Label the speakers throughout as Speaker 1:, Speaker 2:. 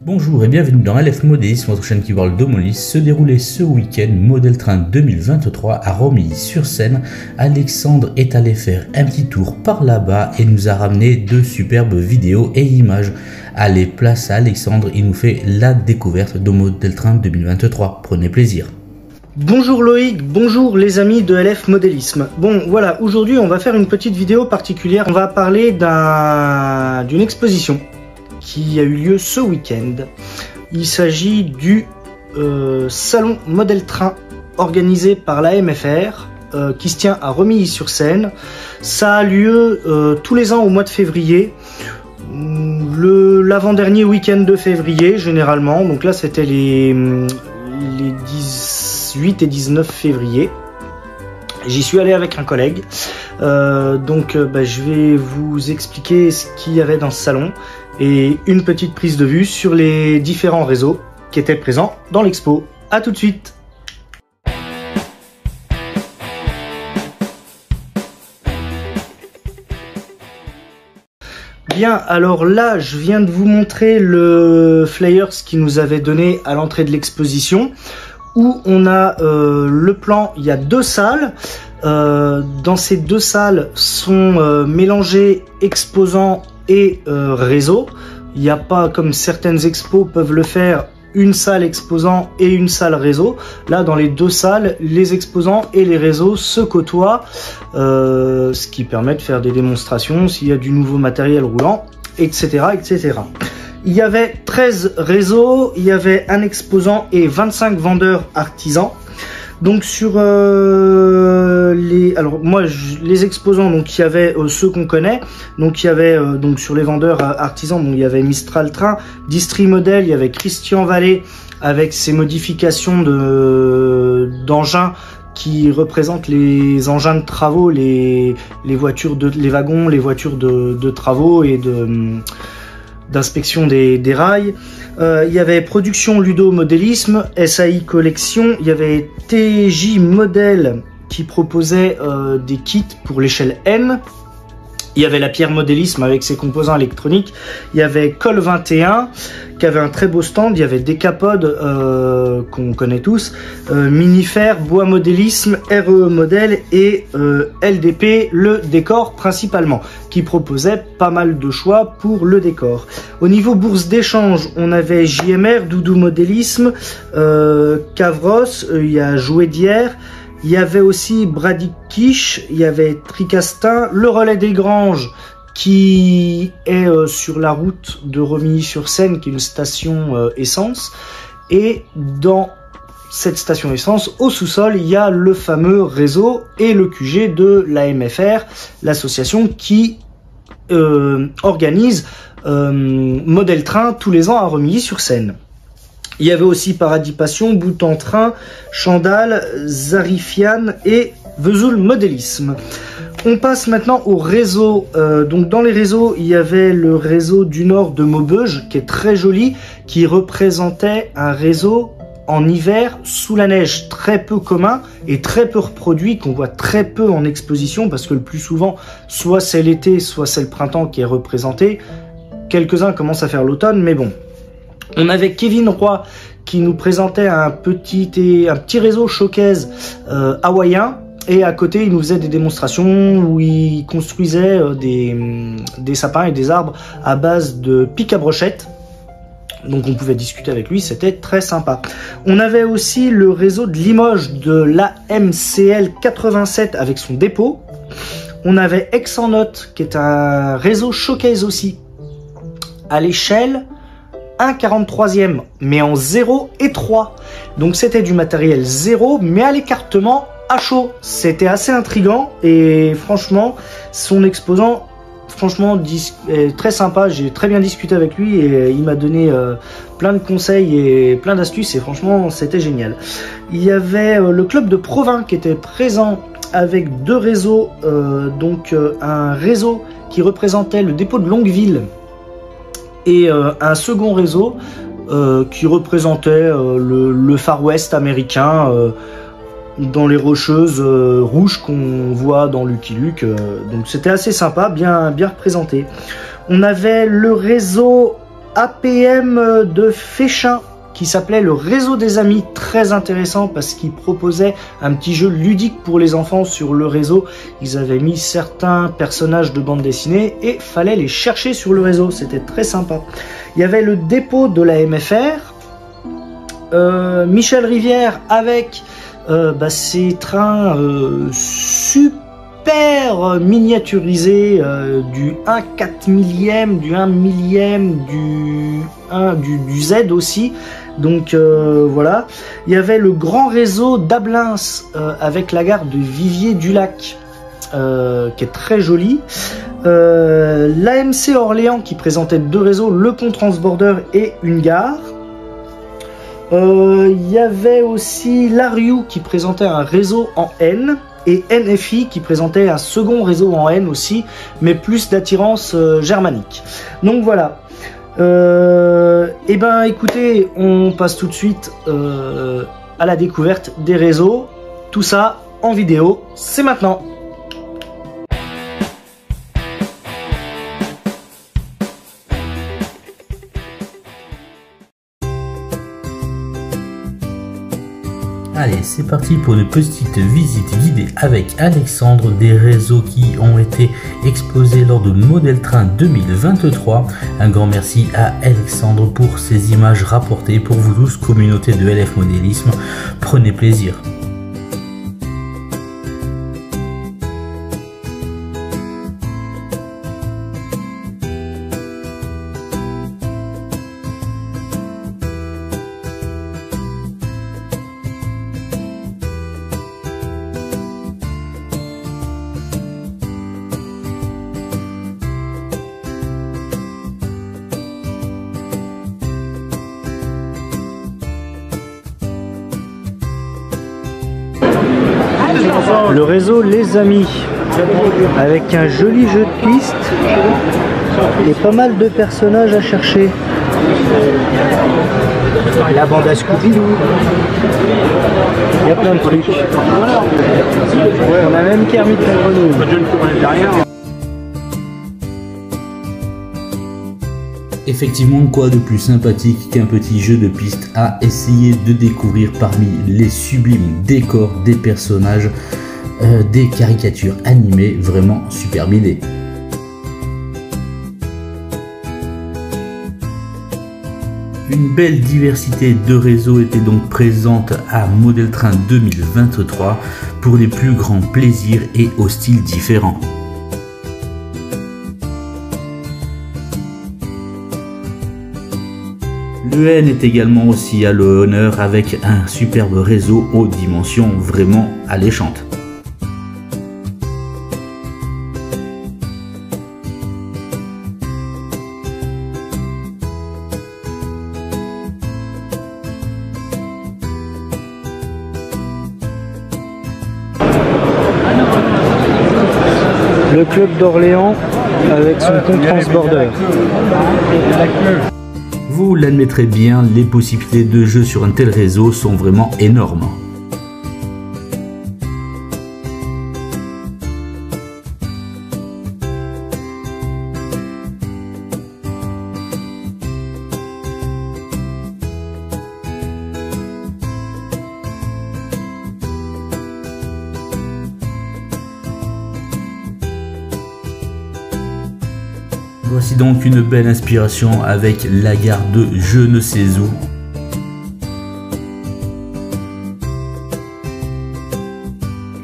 Speaker 1: Bonjour et bienvenue dans LF Modélisme, votre chaîne qui parle d'Homolis. Se déroulait ce week-end Model Train 2023 à Romilly-sur-Seine. Alexandre est allé faire un petit tour par là-bas et nous a ramené de superbes vidéos et images. Allez, place à Alexandre, il nous fait la découverte de Model Train 2023. Prenez plaisir.
Speaker 2: Bonjour Loïc, bonjour les amis de LF Modélisme. Bon voilà, aujourd'hui on va faire une petite vidéo particulière. On va parler d'une exposition qui a eu lieu ce week-end. Il s'agit du salon Model Train organisé par la MFR qui se tient à Romilly-sur-Seine. Ça a lieu tous les ans au mois de février, l'avant-dernier week-end de février généralement. Donc là c'était les 18 et 19 février. J'y suis allé avec un collègue, je vais vous expliquer ce qu'il y avait dans ce salon et une petite prise de vue sur les différents réseaux qui étaient présents dans l'expo. A tout de suite. Bien, alors là, je viens de vous montrer le flyers qui nous avait donné à l'entrée de l'exposition, où on a le plan. Il y a deux salles. Dans ces deux salles sont mélangés exposants et réseaux. Il n'y a pas, comme certaines expos peuvent le faire, une salle exposant et une salle réseau. Là, dans les deux salles, les exposants et les réseaux se côtoient, ce qui permet de faire des démonstrations s'il y a du nouveau matériel roulant, etc., etc. Il y avait 13 réseaux, il y avait un exposant et 25 vendeurs artisans. Donc sur les exposants, donc il y avait ceux qu'on connaît. Donc il y avait donc sur les vendeurs artisans, donc il y avait Mistral Train, Distri Model, il y avait Christian Vallée avec ses modifications d'engins qui représentent les engins de travaux, les wagons, les voitures de travaux et d'inspection des rails. Il y avait Production Ludo Modélisme, SAI Collection, il y avait TJ Model qui proposait des kits pour l'échelle N. Il y avait la Pierre Modélisme avec ses composants électroniques. Il y avait Col 21 qui avait un très beau stand. Il y avait Decapod qu'on connaît tous, Minifer, Bois Modélisme, RE Model et LDP, le décor principalement, qui proposait pas mal de choix pour le décor. Au niveau bourse d'échange, on avait JMR, Doudou Modélisme, Cavros, il y a Jouet d'hier. Il y avait aussi Bradikish, il y avait Tricastin, le Relais des Granges qui est sur la route de Romilly-sur-Seine, qui est une station essence. Et dans cette station essence, au sous-sol, il y a le fameux réseau et le QG de la MFR, l'association qui organise Model Train tous les ans à Romilly-sur-Seine. Il y avait aussi Paradis Passion, Bout en Train, Chandal, Zarifian et Vesoul Modélisme. On passe maintenant au réseau. Donc dans les réseaux, il y avait le réseau du Nord de Maubeuge, qui est très joli, qui représentait un réseau en hiver sous la neige, très peu commun et très peu reproduit, qu'on voit très peu en exposition, parce que le plus souvent, soit c'est l'été, soit c'est le printemps qui est représenté. Quelques-uns commencent à faire l'automne, mais bon. On avait Kevin Roy qui nous présentait un petit réseau showcase hawaïen, et à côté il nous faisait des démonstrations où il construisait des sapins et des arbres à base de pic à brochette. Donc on pouvait discuter avec lui, c'était très sympa. On avait aussi le réseau de Limoges de l'AMCL 87 avec son dépôt. On avait Exanote qui est un réseau showcase aussi à l'échelle 1/43e, mais en 0 et 3. Donc c'était du matériel 0, mais à l'écartement à chaud. C'était assez intriguant et franchement, son exposant, est très sympa. J'ai très bien discuté avec lui et il m'a donné plein de conseils et plein d'astuces et franchement, c'était génial. Il y avait le club de Provins qui était présent avec deux réseaux. Un réseau qui représentait le dépôt de Longueville et un second réseau qui représentait le Far West américain dans les rocheuses rouges qu'on voit dans Lucky Luke. Donc c'était assez sympa, bien représenté. On avait le réseau APM de Féchin qui s'appelait le réseau des amis, très intéressant parce qu'il proposait un petit jeu ludique pour les enfants sur le réseau. Ils avaient mis certains personnages de bande dessinée et fallait les chercher sur le réseau, c'était très sympa. Il y avait le dépôt de la MFR, Michel Rivière avec ces trains super miniaturisés, du 1/4 millième, du 1 millième, du Z aussi. Donc voilà, il y avait le grand réseau d'Ablins avec la gare de Vivier-du-Lac qui est très jolie. L'AMC Orléans qui présentait 2 réseaux, le pont transborder et une gare. Il y avait aussi l'Ariou qui présentait un réseau en N et NFI qui présentait un second réseau en N aussi, mais plus d'attirance germanique. Donc voilà. Et ben écoutez, on passe tout de suite à la découverte des réseaux. Tout ça en vidéo, c'est maintenant.
Speaker 1: Allez, c'est parti pour une petite visite guidée avec Alexandre des réseaux qui ont été exposés lors de Model Train 2023. Un grand merci à Alexandre pour ces images rapportées pour vous tous, communauté de LF Modélisme. Prenez plaisir.
Speaker 2: Le réseau Les Amis avec un joli jeu de piste et pas mal de personnages à chercher. La bande à Scooby-Doo, il y a plein de trucs. On a même Kermit la grenouille.
Speaker 1: Effectivement, quoi de plus sympathique qu'un petit jeu de piste à essayer de découvrir parmi les sublimes décors des personnages, des caricatures animées, vraiment superbe idée. Une belle diversité de réseaux était donc présente à Model Train 2023 pour les plus grands plaisirs et aux styles différents. Le N est également aussi à l'honneur avec un superbe réseau aux dimensions vraiment alléchantes.
Speaker 2: Le club d'Orléans avec son pont transborder.
Speaker 1: Vous l'admettrez bien, les possibilités de jeu sur un tel réseau sont vraiment énormes. Voici donc une belle inspiration avec la gare de je ne sais où.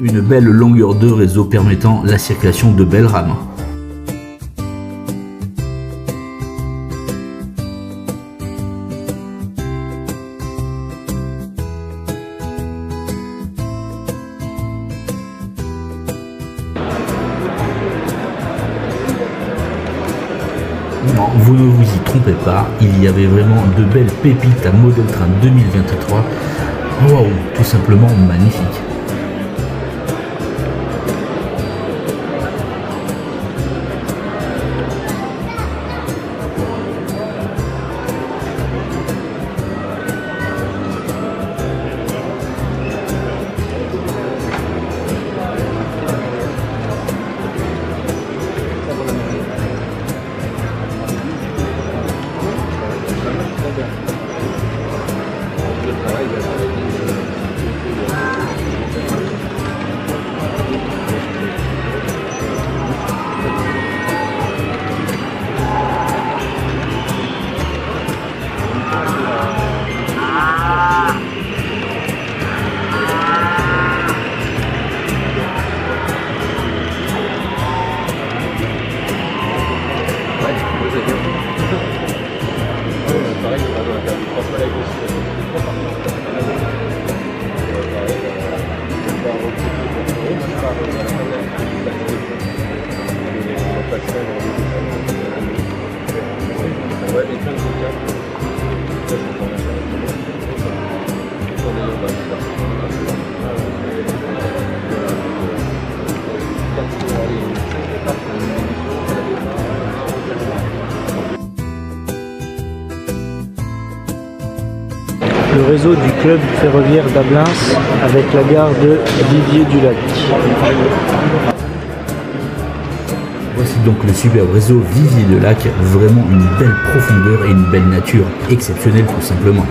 Speaker 1: Une belle longueur de réseau permettant la circulation de belles rames. Non, vous ne vous y trompez pas, il y avait vraiment de belles pépites à Model Train 2023. Waouh, tout simplement magnifique.
Speaker 2: réseau du club ferroviaire d'Ablain avec la gare de Viviers-du-Lac.
Speaker 1: Voici donc le superbe réseau Viviers-du-Lac, vraiment une belle profondeur et une belle nature exceptionnelle tout simplement.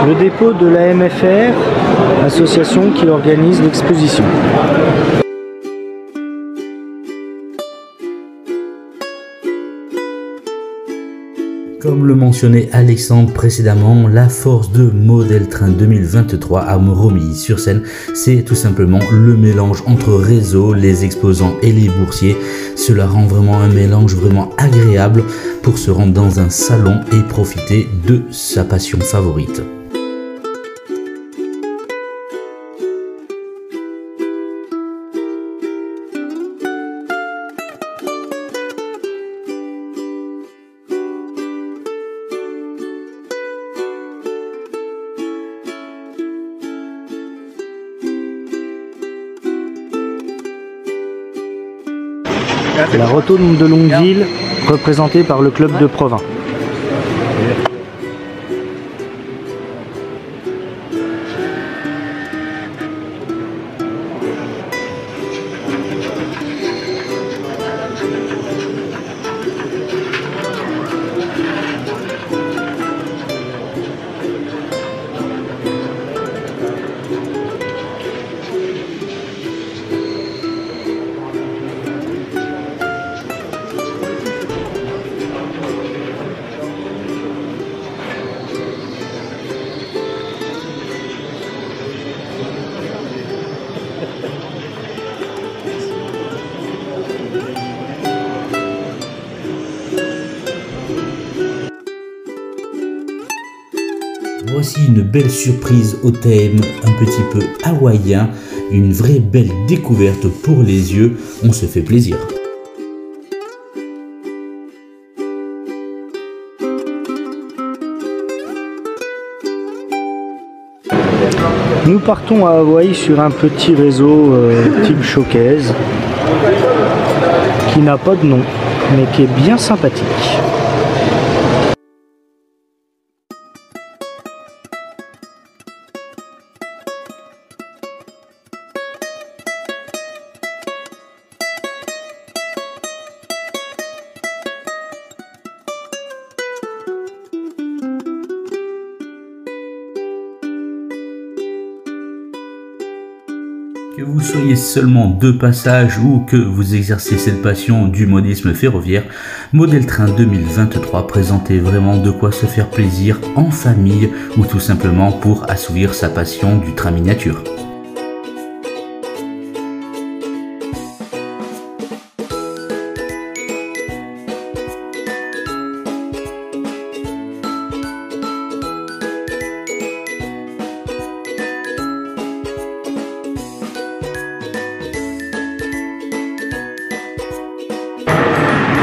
Speaker 2: Le dépôt de la MFR, association qui organise l'exposition.
Speaker 1: Comme le mentionnait Alexandre précédemment, la force de Model Train 2023 à Romilly-sur-Seine, c'est tout simplement le mélange entre réseau, les exposants et les boursiers. Cela rend vraiment un mélange vraiment agréable pour se rendre dans un salon et profiter de sa passion favorite.
Speaker 2: La rotonde de Longueville, représentée par le club de Provins.
Speaker 1: Voici une belle surprise au thème un petit peu hawaïen, une vraie belle découverte pour les yeux, on se fait plaisir.
Speaker 2: Nous partons à Hawaï sur un petit réseau type showcase qui n'a pas de nom mais qui est bien sympathique.
Speaker 1: Que vous soyez seulement de passage ou que vous exercez cette passion du modisme ferroviaire, Model Train 2023 présentait vraiment de quoi se faire plaisir en famille ou tout simplement pour assouvir sa passion du train miniature.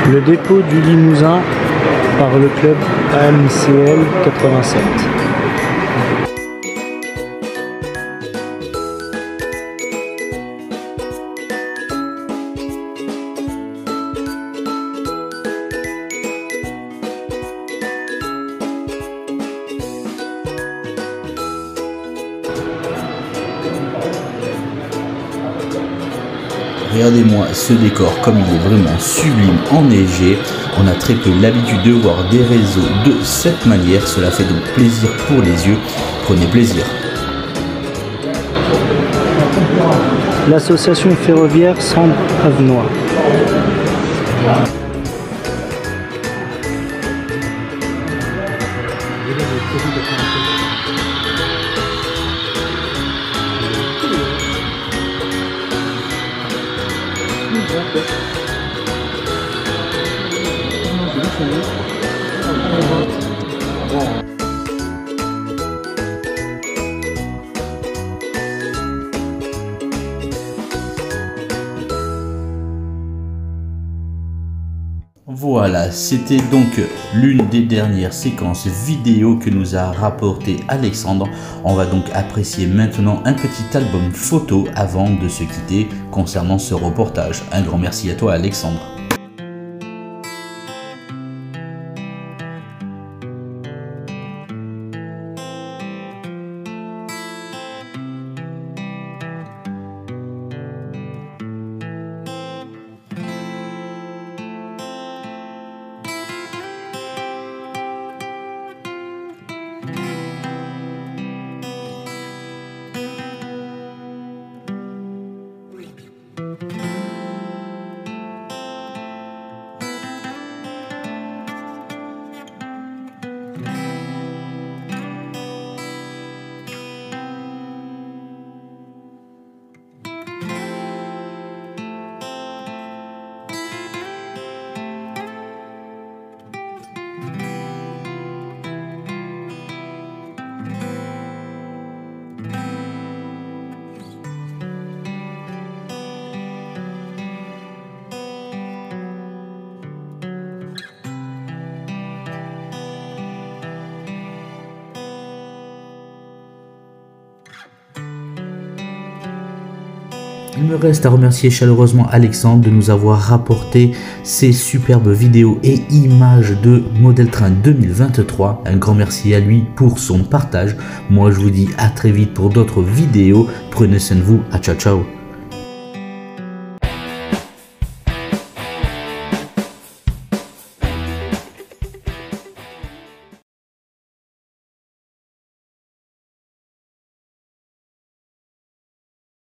Speaker 2: Le dépôt du Limousin par le club AMCL 87.
Speaker 1: Regardez-moi ce décor comme il est vraiment sublime, enneigé. On a très peu l'habitude de voir des réseaux de cette manière. Cela fait donc plaisir pour les yeux. Prenez plaisir.
Speaker 2: L'association ferroviaire Sambre-Avenois.
Speaker 1: Voilà, c'était donc l'une des dernières séquences vidéo que nous a rapporté Alexandre. On va donc apprécier maintenant un petit album photo avant de se quitter concernant ce reportage. Un grand merci à toi Alexandre. Il me reste à remercier chaleureusement Alexandre de nous avoir rapporté ces superbes vidéos et images de Model Train 2023. Un grand merci à lui pour son partage. Moi je vous dis à très vite pour d'autres vidéos. Prenez soin de vous. À ciao ciao.